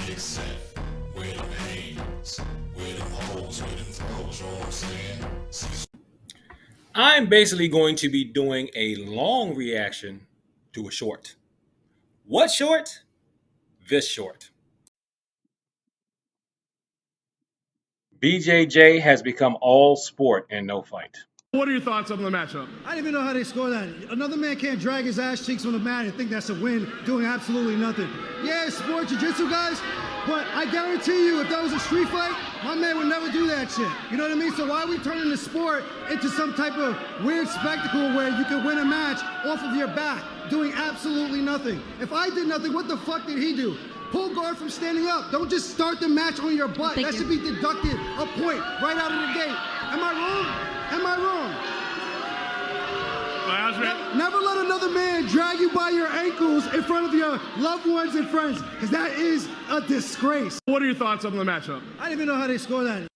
kicks at? Where them hands? Where them holes? Where them throws? You know what I'm saying? I'm basically going to be doing a long reaction to a short. What short? This short. BJJ has become all sport and no fight. What are your thoughts on the matchup? I didn't even know how they score that. Another man can't drag his ass cheeks on the mat and think that's a win, doing absolutely nothing. Yeah, it's sport jiu-jitsu, guys, but I guarantee you, if that was a street fight, my man would never do that shit. You know what I mean? So why are we turning the sport into some type of weird spectacle where you can win a match off of your back, doing absolutely nothing? If I did nothing, what the fuck did he do? Pull guard from standing up. Don't just start the match on your butt. That should be deducted a point right out of the gate. Am I wrong? Am I wrong? Never let another man drag you by your ankles in front of your loved ones and friends, because that is a disgrace. What are your thoughts on the matchup? I didn't even know how they score that.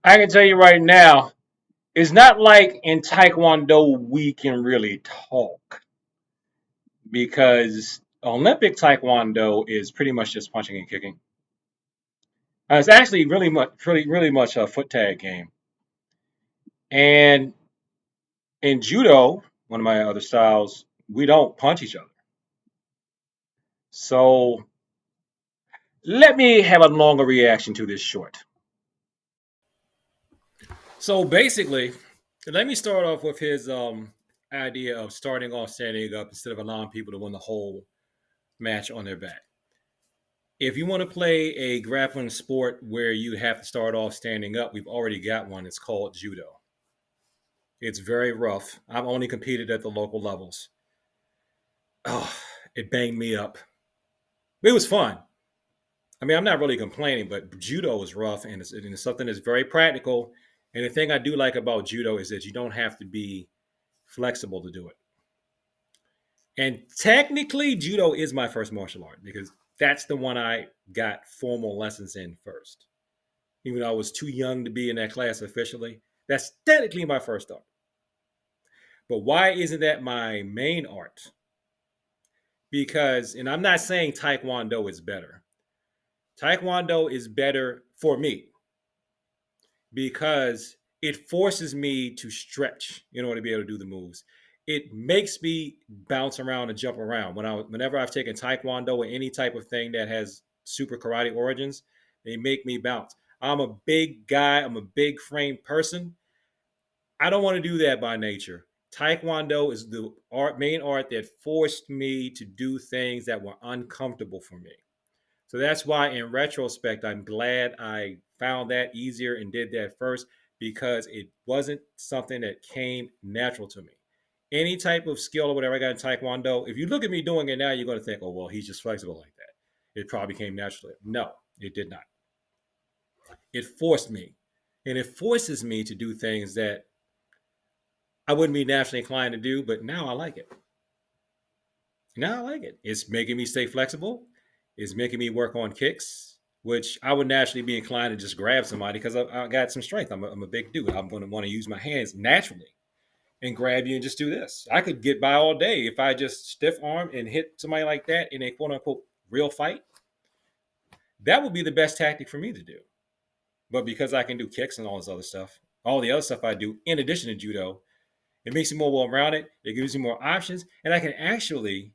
I can tell you right now, it's not like in Taekwondo we can really talk because Olympic Taekwondo is pretty much just punching and kicking. It's actually really much a foot tag game. And in judo, one of my other styles, we don't punch each other. So let me have a longer reaction to this short. So basically, let me start off with his idea of starting off standing up instead of allowing people to win the whole match on their back. If you want to play a grappling sport where you have to start off standing up, we've already got one. It's called judo. It's very rough. I've only competed at the local levels. Oh, it banged me up. It was fun. I mean, I'm not really complaining, but judo is rough and it's something that's very practical. And the thing I do like about judo is that you don't have to be flexible to do it. And technically, judo is my first martial art because that's the one I got formal lessons in first. Even though I was too young to be in that class officially, that's technically my first art. But why isn't that my main art? Because, and I'm not saying Taekwondo is better. Taekwondo is better for me because it forces me to stretch in order to be able to do the moves. It makes me bounce around and jump around. Whenever I've taken Taekwondo or any type of thing that has super karate origins, they make me bounce. I'm a big guy. I'm a big frame person. I don't want to do that by nature. Taekwondo is the main art that forced me to do things that were uncomfortable for me. So that's why, in retrospect, I'm glad I found that easier and did that first because it wasn't something that came natural to me. Any type of skill or whatever I got in Taekwondo, if you look at me doing it now, you're going to think, oh, well, he's just flexible like that. It probably came naturally. No, it did not. It forced me. And it forces me to do things that I wouldn't be naturally inclined to do, but now I like it. Now I like it. It's making me stay flexible. It's making me work on kicks, which I would naturally be inclined to just grab somebody because I got some strength. I'm a big dude. I'm going to want to use my hands naturally and grab you and just do this. I could get by all day if I just stiff arm and hit somebody like that in a quote unquote real fight. That would be the best tactic for me to do. But because I can do kicks and all this other stuff, all the other stuff I do in addition to judo, it makes me more well rounded. It gives me more options, and I can actually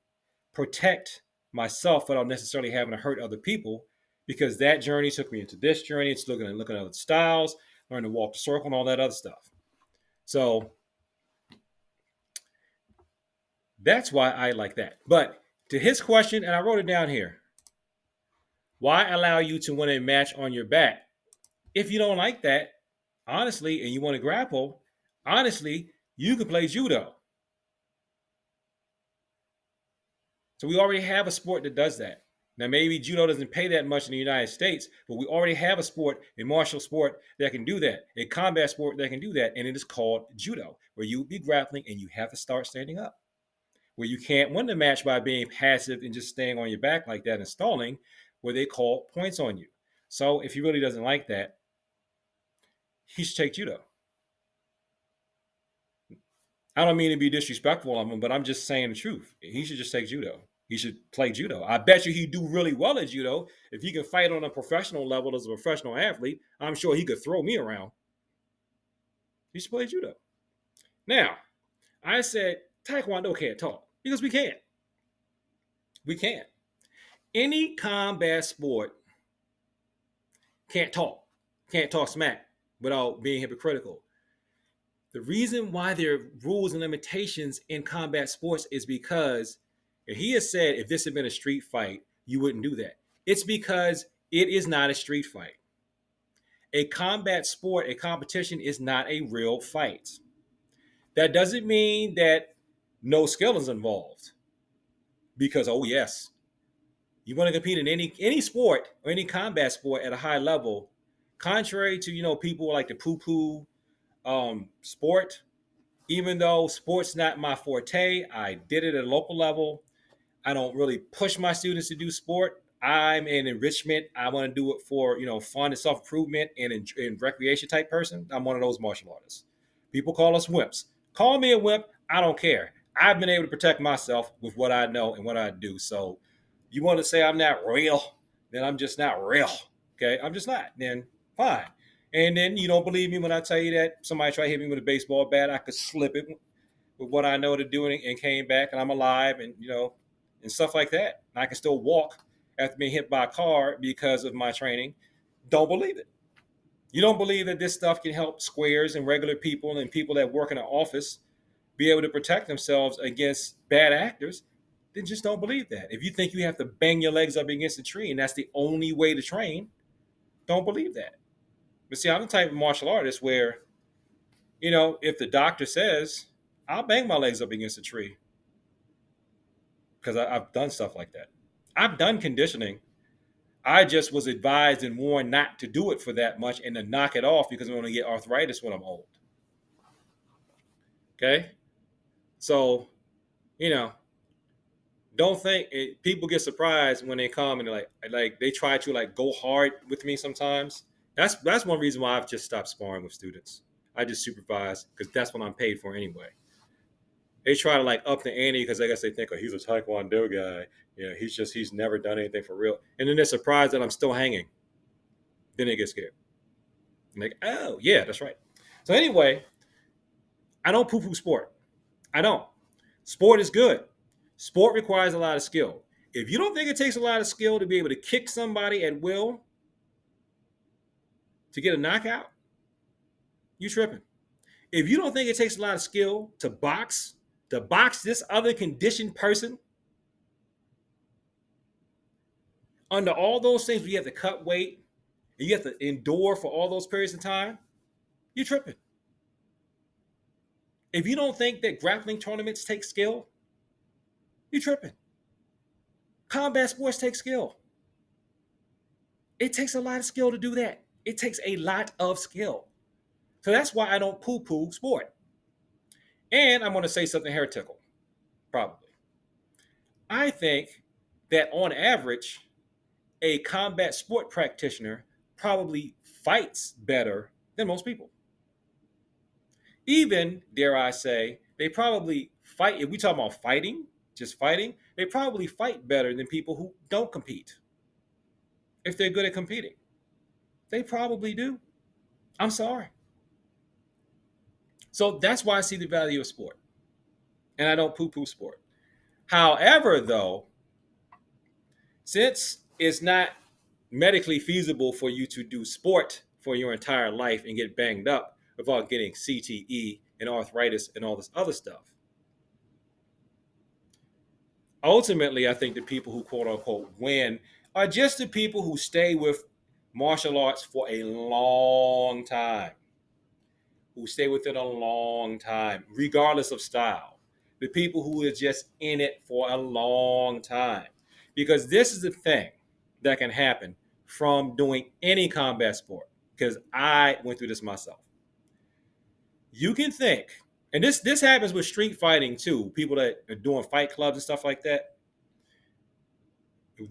protect myself without necessarily having to hurt other people because that journey took me into this journey. It's looking at other styles, learning to walk the circle and all that other stuff. So that's why I like that. But to his question, and I wrote it down here, why allow you to win a match on your back? If you don't like that, honestly, and you want to grapple, honestly, you can play judo. So we already have a sport that does that. Now, maybe judo doesn't pay that much in the United States, but we already have a sport, a martial sport that can do that, a combat sport that can do that, and it is called judo, where you will be grappling and you have to start standing up. Where you can't win the match by being passive and just staying on your back like that and stalling, where they call points on you. So if he really doesn't like that, he should take judo. I don't mean to be disrespectful of him, but I'm just saying the truth. He should just take judo. He should play judo. I bet you he'd do really well at judo. If he can fight on a professional level as a professional athlete, I'm sure he could throw me around. He should play judo. Now, I said Taekwondo can't talk because we can't. We can't. Any combat sport can't talk smack without being hypocritical. The reason why there are rules and limitations in combat sports is because, and he has said if this had been a street fight, you wouldn't do that. It's because it is not a street fight. A combat sport, a competition is not a real fight. That doesn't mean that no skill is involved. Because, oh yes, you want to compete in any sport or any combat sport at a high level, contrary to people like to poo-poo sport. Even though sport's not my forte, I did it at a local level. I don't really push my students to do sport. I'm an enrichment. I want to do it for fun and self-improvement and recreation type person. I'm one of those martial artists. People call us wimps. Call me a wimp. I don't care. I've been able to protect myself with what I know and what I do. So you want to say I'm not real, then I'm just not real. Okay, I'm just not. Then fine. And then you don't believe me when I tell you that somebody tried to hit me with a baseball bat, I could slip it with what I know to do and came back and I'm alive and stuff like that. And I can still walk after being hit by a car because of my training. Don't believe it. You don't believe that this stuff can help squares and regular people and people that work in an office be able to protect themselves against bad actors, then just don't believe that. If you think you have to bang your legs up against a tree and that's the only way to train, don't believe that. But see, I'm the type of martial artist where, if the doctor says, I'll bang my legs up against a tree because I've done stuff like that. I've done conditioning. I just was advised and warned not to do it for that much and to knock it off because I'm going to get arthritis when I'm old. Okay? So, don't think people get surprised when they come and like they try to go hard with me sometimes. That's one reason why I've just stopped sparring with students. I just supervise because that's what I'm paid for anyway. They try to up the ante because I guess they think, oh, he's a Taekwondo guy. He's never done anything for real. And then they're surprised that I'm still hanging. Then they get scared. And like, oh yeah, that's right. So anyway, I don't poo-poo sport. I don't. Sport is good. Sport requires a lot of skill. If you don't think it takes a lot of skill to be able to kick somebody at will to get a knockout, you tripping. If you don't think it takes a lot of skill to box this other conditioned person, under all those things where you have to cut weight and you have to endure for all those periods of time, you're tripping. If you don't think that grappling tournaments take skill, you're tripping. Combat sports take skill. It takes a lot of skill to do that. It takes a lot of skill. So that's why I don't poo-poo sport. And I'm going to say something heretical, probably. I think that on average, a combat sport practitioner probably fights better than most people. Even, dare I say, they probably fight, if we talk about fighting, just fighting, they probably fight better than people who don't compete. If they're good at competing. They probably do. I'm sorry. So that's why I see the value of sport. And I don't poo-poo sport. However, though, since it's not medically feasible for you to do sport for your entire life and get banged up without getting CTE and arthritis and all this other stuff, ultimately, I think the people who quote unquote win are just the people who stay with martial arts for a long time, who stay with it a long time, regardless of style. The people who are just in it for a long time. Because this is the thing that can happen from doing any combat sport, because I went through this myself. You can think, and this happens with street fighting too, people that are doing fight clubs and stuff like that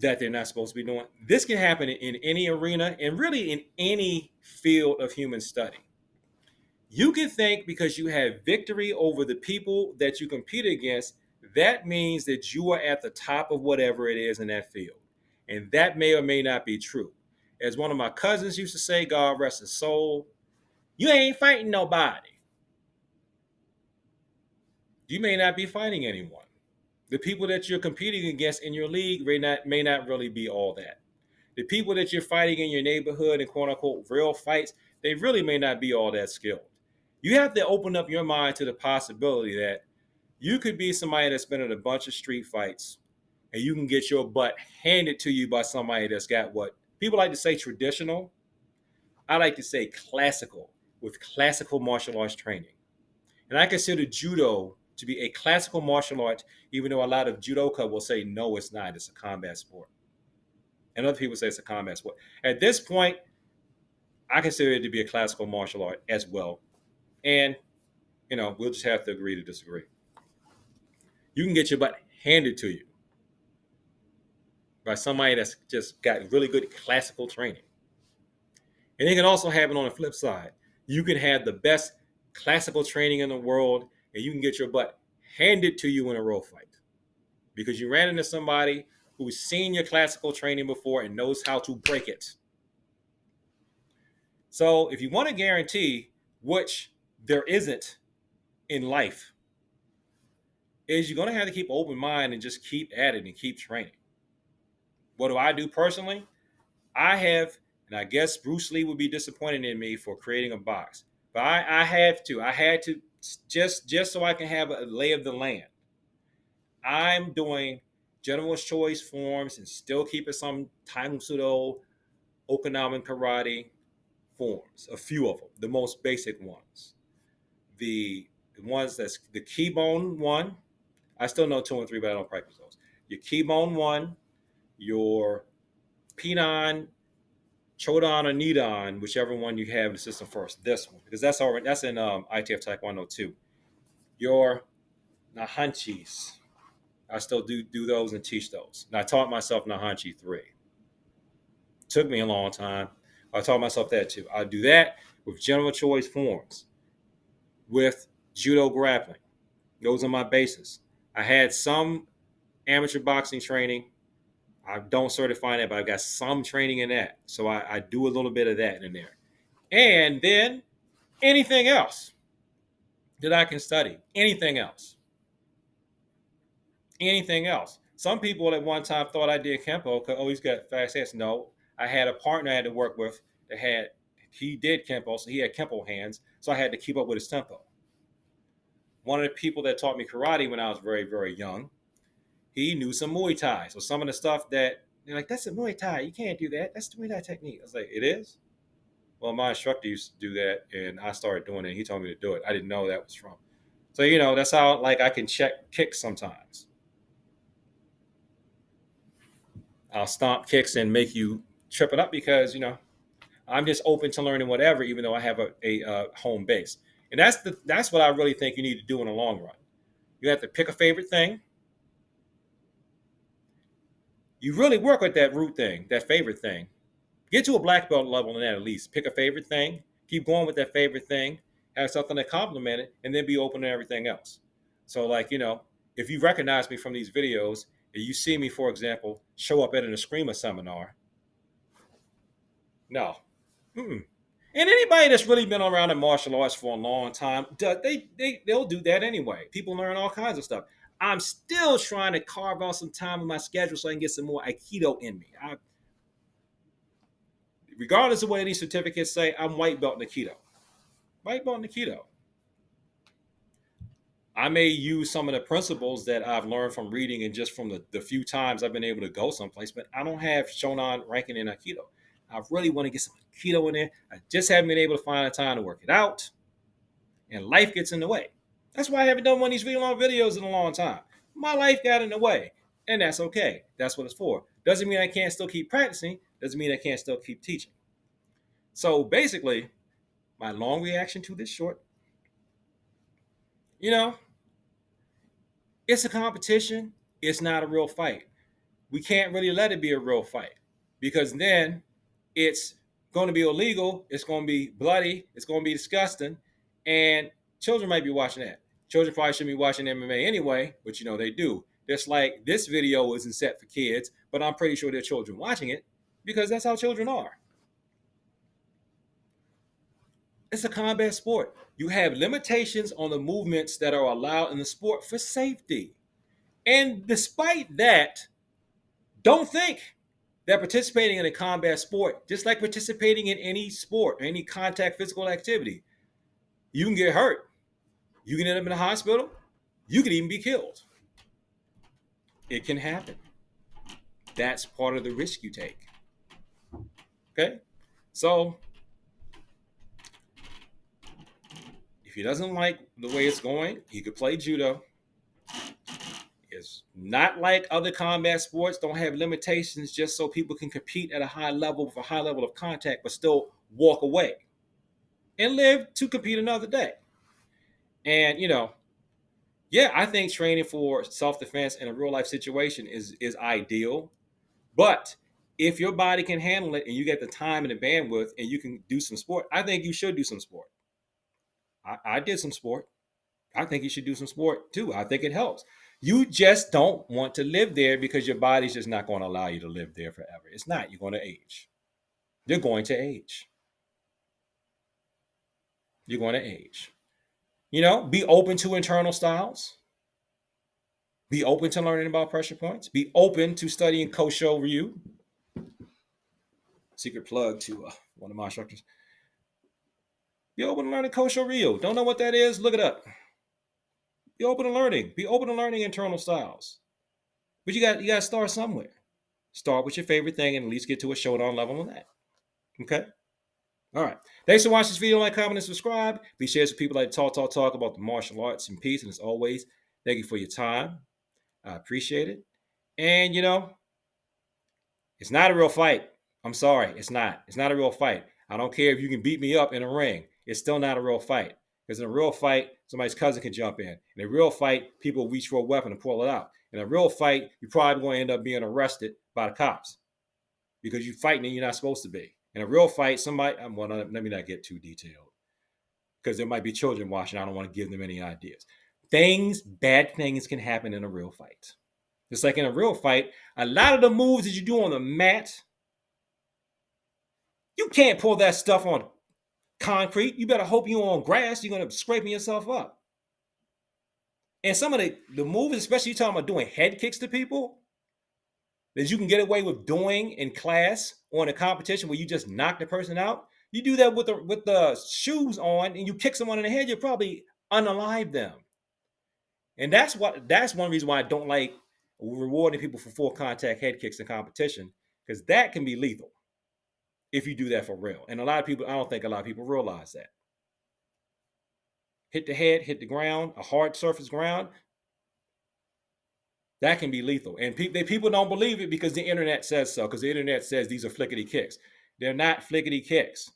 they're not supposed to be doing. This can happen in any arena and really in any field of human study. You can think because you have victory over the people that you compete against, that means that you are at the top of whatever it is in that field. And that may or may not be true. As one of my cousins used to say, God rest his soul, you ain't fighting nobody. You may not be fighting anyone. The people that you're competing against in your league may not really be all that. The people that you're fighting in your neighborhood in quote unquote real fights, they really may not be all that skilled. You have to open up your mind to the possibility that you could be somebody that's been in a bunch of street fights and you can get your butt handed to you by somebody that's got what people like to say traditional. I like to say classical, with classical martial arts training. And I consider judo to be a classical martial art, even though a lot of judoka will say, no, it's not. It's a combat sport. And other people say it's a combat sport. At this point, I consider it to be a classical martial art as well. And, we'll just have to agree to disagree. You can get your butt handed to you by somebody that's just got really good classical training. And it can also happen on the flip side. You can have the best classical training in the world, and you can get your butt handed to you in a real fight because you ran into somebody who's seen your classical training before and knows how to break it. So if you want to guarantee, which there isn't in life, is you're going to have to keep open mind and just keep at it and keep training. What do I do personally? I have, and I guess Bruce Lee would be disappointed in me for creating a box, but I had to just so I can have a lay of the land. I'm doing general's choice forms and still keeping some Taekwondo, Okinawan karate forms, a few of them, the most basic ones. The ones that's the keybone one, I still know 2 and 3, but I don't practice those. Your keybone one, your Pinan, Chodan, or Nidan, whichever one you have in the system first. This one, because that's in ITF Taekwondo too. Your Nahanchis, I still do those and teach those. And I taught myself Nahanchi 3. Took me a long time. I taught myself that too. I do that with general choice forms, with judo grappling. Those are my bases. I had some amateur boxing training. I don't certify that, but I've got some training in that. So I do a little bit of that in there. And then anything else that I can study, anything else. Some people at one time thought I did Kempo because, he's got fast hands. No, I had a partner I had to work with he did Kempo, so he had Kempo hands, so I had to keep up with his tempo. One of the people that taught me karate when I was very, very young, he knew some Muay Thai. So some of the stuff that, they're like, that's a Muay Thai. You can't do that. That's the Muay Thai technique. I was like, it is? Well, my instructor used to do that, and I started doing it, and he told me to do it. I didn't know that was from. So, that's how, I can check kicks sometimes. I'll stomp kicks and make you trip it up because, I'm just open to learning whatever, even though I have a home base. And that's what I really think you need to do in the long run. You have to pick a favorite thing. You really work with that root thing, that favorite thing. Get to a black belt level in that at least. Pick a favorite thing. Keep going with that favorite thing. Have something to complement it, and then be open to everything else. So, if you recognize me from these videos, and you see me, for example, show up at an Eskrima seminar, no. Mm-mm. And anybody that's really been around in martial arts for a long time, they'll do that anyway. People learn all kinds of stuff. I'm still trying to carve out some time in my schedule so I can get some more Aikido in me. Regardless of what any certificates say, I'm white belt in Aikido. White belt in Aikido. I may use some of the principles that I've learned from reading and just from the few times I've been able to go someplace, but I don't have Shonan ranking in Aikido. I really want to get some Aikido in there. I just haven't been able to find the time to work it out, and life gets in the way. That's why I haven't done one of these really long videos in a long time. My life got in the way, and that's okay. That's what it's for. Doesn't mean I can't still keep practicing. Doesn't mean I can't still keep teaching. So basically, my long reaction to this short, it's a competition. It's not a real fight. We can't really let it be a real fight because then it's going to be illegal. It's going to be bloody. It's going to be disgusting. And children might be watching that. Children probably shouldn't be watching MMA anyway, but they do. Just like this video isn't set for kids, but I'm pretty sure there are children watching it because that's how children are. It's a combat sport. You have limitations on the movements that are allowed in the sport for safety. And despite that, don't think that participating in a combat sport, just like participating in any sport or any contact physical activity, you can get hurt. You can end up in the hospital. You could even be killed. It can happen. That's part of the risk you take. Okay? So, if he doesn't like the way it's going, he could play judo. It's not like other combat sports don't have limitations just so people can compete at a high level with a high level of contact, but still walk away and live to compete another day. And, I think training for self-defense in a real life situation is ideal. But if your body can handle it and you get the time and the bandwidth and you can do some sport, I think you should do some sport. I did some sport. I think you should do some sport too. I think it helps. You just don't want to live there because your body's just not going to allow you to live there forever. It's not. You're going to age. You're going to age. You're going to age. Be open to internal styles. Be open to learning about pressure points. Be open to studying Kosho Ryu. Secret plug to one of my instructors. Be open to learning Kosho Ryu. Don't know what that is? Look it up. Be open to learning. Be open to learning internal styles. But you got to start somewhere. Start with your favorite thing and at least get to a showdown level on that. Okay? All right. Thanks for watching this video. Like, comment, and subscribe. Please share with people like talk about the martial arts and peace. And as always, thank you for your time. I appreciate it. And, it's not a real fight. I'm sorry. It's not. It's not a real fight. I don't care if you can beat me up in a ring. It's still not a real fight. Because in a real fight, somebody's cousin can jump in. In a real fight, people reach for a weapon and pull it out. In a real fight, you're probably going to end up being arrested by the cops because you're fighting and you're not supposed to be. In a real fight, let me not get too detailed because there might be children watching. I don't want to give them any ideas. Bad things can happen in a real fight. Just like in a real fight, a lot of the moves that you do on the mat, you can't pull that stuff on concrete. You better hope you're on grass. You're going to be scraping yourself up. And some of the moves, especially you're talking about doing head kicks to people, that you can get away with doing in class or in a competition where you just knock the person out. You do that with the shoes on and you kick someone in the head, you'll probably unalive them. And that's one reason why I don't like rewarding people for full contact head kicks in competition, because that can be lethal if you do that for real. And I don't think a lot of people realize that. Hit the head, hit the ground, a hard surface ground, that can be lethal. And people don't believe it because the internet says so, because the internet says these are flickety kicks. They're not flickety kicks.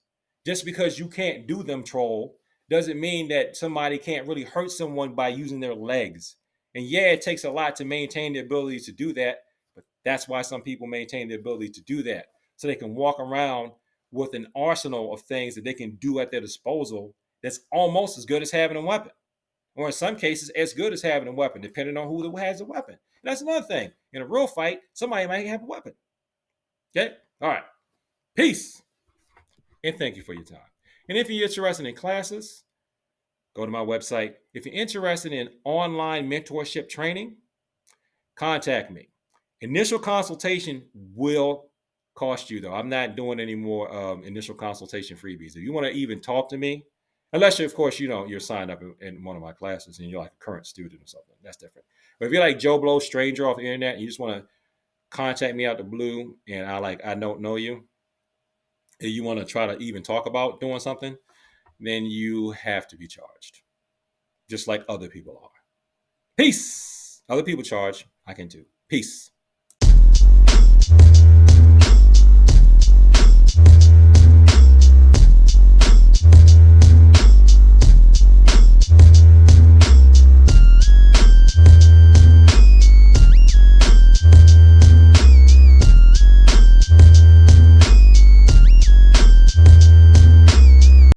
Just because you can't do them, troll, doesn't mean that somebody can't really hurt someone by using their legs. And yeah, it takes a lot to maintain the ability to do that, but that's why some people maintain the ability to do that. So they can walk around with an arsenal of things that they can do at their disposal that's almost as good as having a weapon. Or in some cases, as good as having a weapon, depending on who has a weapon. And that's another thing. In a real fight, somebody might have a weapon. Okay? All right. Peace. And thank you for your time. And if you're interested in classes, go to my website. If you're interested in online mentorship training, contact me. Initial consultation will cost you, though. I'm not doing any more initial consultation freebies. If you want to even talk to me, unless, of course, you're signed up in one of my classes and you're like a current student or something. That's different. But if you're like Joe Blow, stranger off the internet, and you just want to contact me out the blue and I don't know you, and you want to try to even talk about doing something, then you have to be charged. Just like other people are. Peace. Other people charge. I can too. Peace.